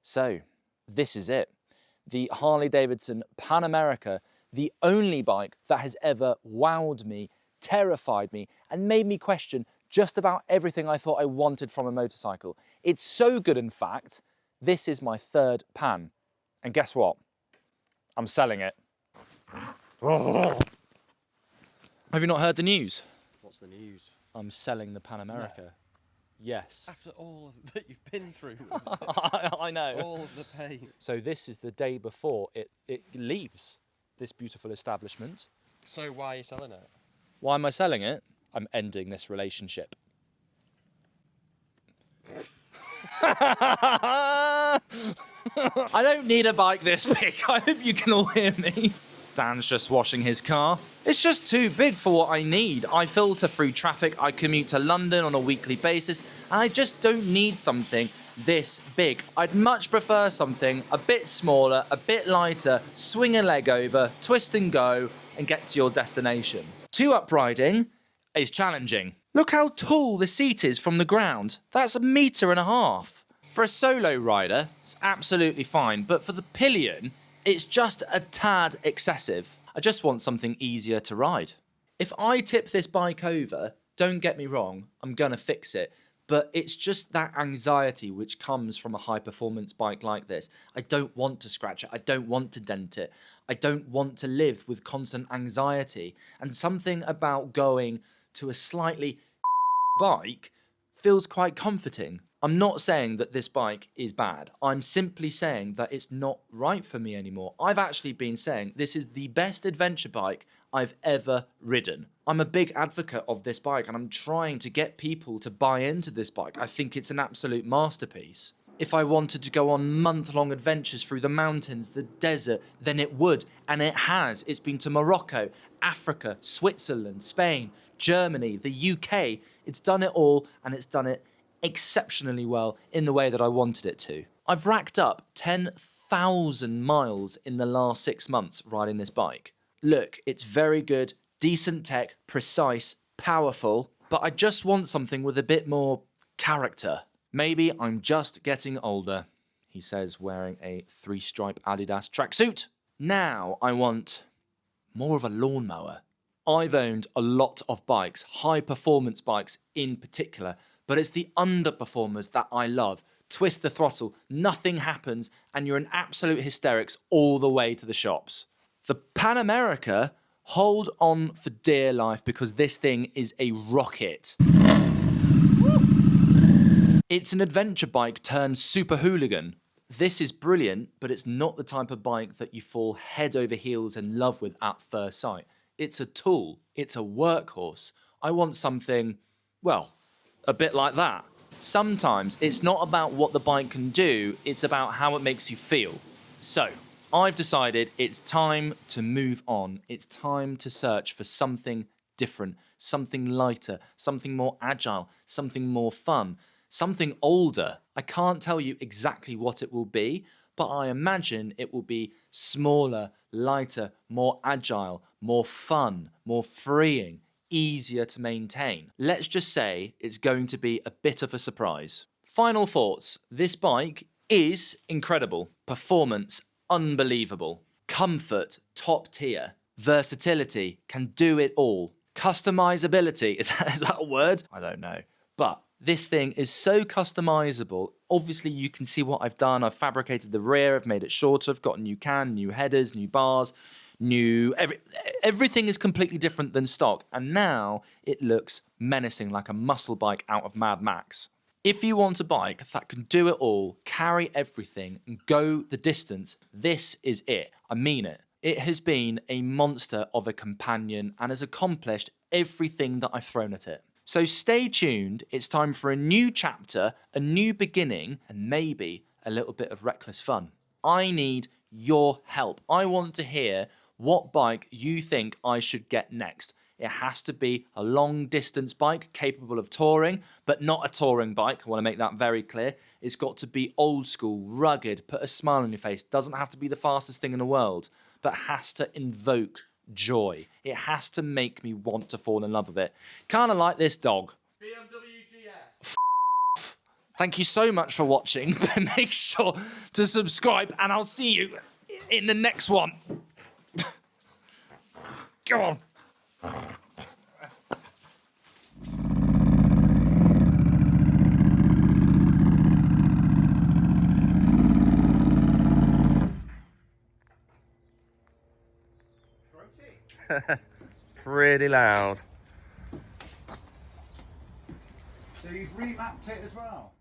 So, this is it. The Harley Davidson Pan America, the only bike that has ever wowed me, terrified me, and made me question just about everything I thought I wanted from a motorcycle. It's so good, in fact, this is my third Pan. And guess what? I'm selling it. Have you not heard the news? What's the news? I'm selling the Pan America. No. Yes. After all that you've been through. I know. All of the pain. So this is the day before it leaves this beautiful establishment. So why are you selling it? Why am I selling it? I'm ending this relationship. I don't need a bike this big. I hope you can all hear me. Dan's just washing his car. It's just too big for what I need. I filter through traffic, I commute to London on a weekly basis, and I just don't need something this big. I'd much prefer something a bit smaller, a bit lighter, swing a leg over, twist and go, and get to your destination. Two-up riding is challenging. Look how tall the seat is from the ground. That's 1.5 meters. For a solo rider, it's absolutely fine, but for the pillion, it's just a tad excessive. I just want something easier to ride. If I tip this bike over, don't get me wrong, I'm gonna fix it, but it's just that anxiety which comes from a high-performance bike like this. I don't want to scratch it, I don't want to dent it, I don't want to live with constant anxiety, and something about going to a slightly bike feels quite comforting. I'm not saying that this bike is bad. I'm simply saying that it's not right for me anymore. I've actually been saying this is the best adventure bike I've ever ridden. I'm a big advocate of this bike and I'm trying to get people to buy into this bike. I think it's an absolute masterpiece. If I wanted to go on month-long adventures through the mountains, the desert, then it would, and it has. It's been to Morocco, Africa, Switzerland, Spain, Germany, the UK. It's done it all, and it's done it exceptionally well in the way that I wanted it to. I've racked up 10,000 miles in the last 6 months riding this bike. Look, it's very good, decent tech, precise, powerful, but I just want something with a bit more character. Maybe I'm just getting older, he says, wearing a 3-stripe Adidas tracksuit. Now I want more of a lawnmower. I've owned a lot of bikes, high-performance bikes in particular, but it's the underperformers that I love. Twist the throttle, nothing happens, and you're in absolute hysterics all the way to the shops. The Pan America, hold on for dear life because this thing is a rocket. It's an adventure bike turned super hooligan. This is brilliant, but it's not the type of bike that you fall head over heels in love with at first sight. It's a tool. It's a workhorse. I want something, well, a bit like that. Sometimes it's not about what the bike can do, it's about how it makes you feel. So, I've decided it's time to move on. It's time to search for something different, something lighter, something more agile, something more fun, something older. I can't tell you exactly what it will be, but I imagine it will be smaller, lighter, more agile, more fun, more freeing, easier to maintain. Let's just say it's going to be a bit of a surprise. Final thoughts. This bike is incredible. Performance, unbelievable. Comfort, top tier. Versatility, can do it all. Customizability, is that a word? I don't know. But this thing is so customizable. Obviously, you can see what I've done. I've fabricated the rear, I've made it shorter, I've got a new can, new headers, new bars, everything is completely different than stock. And now it looks menacing, like a muscle bike out of Mad Max. If you want a bike that can do it all, carry everything, and go the distance, this is it. I mean it. It has been a monster of a companion and has accomplished everything that I've thrown at it. So stay tuned, it's time for a new chapter, a new beginning, and maybe a little bit of reckless fun. I need your help. I want to hear what bike you think I should get next. It has to be a long distance bike capable of touring, but not a touring bike. I want to make that very clear. It's got to be old school, rugged, put a smile on your face. Doesn't have to be the fastest thing in the world, but has to invoke joy. It has to make me want to fall in love with it. Kind of like this dog. BMW GS. Thank you so much for watching. Make sure to subscribe, and I'll see you in the next one. Go on. Pretty loud. So you've remapped it as well?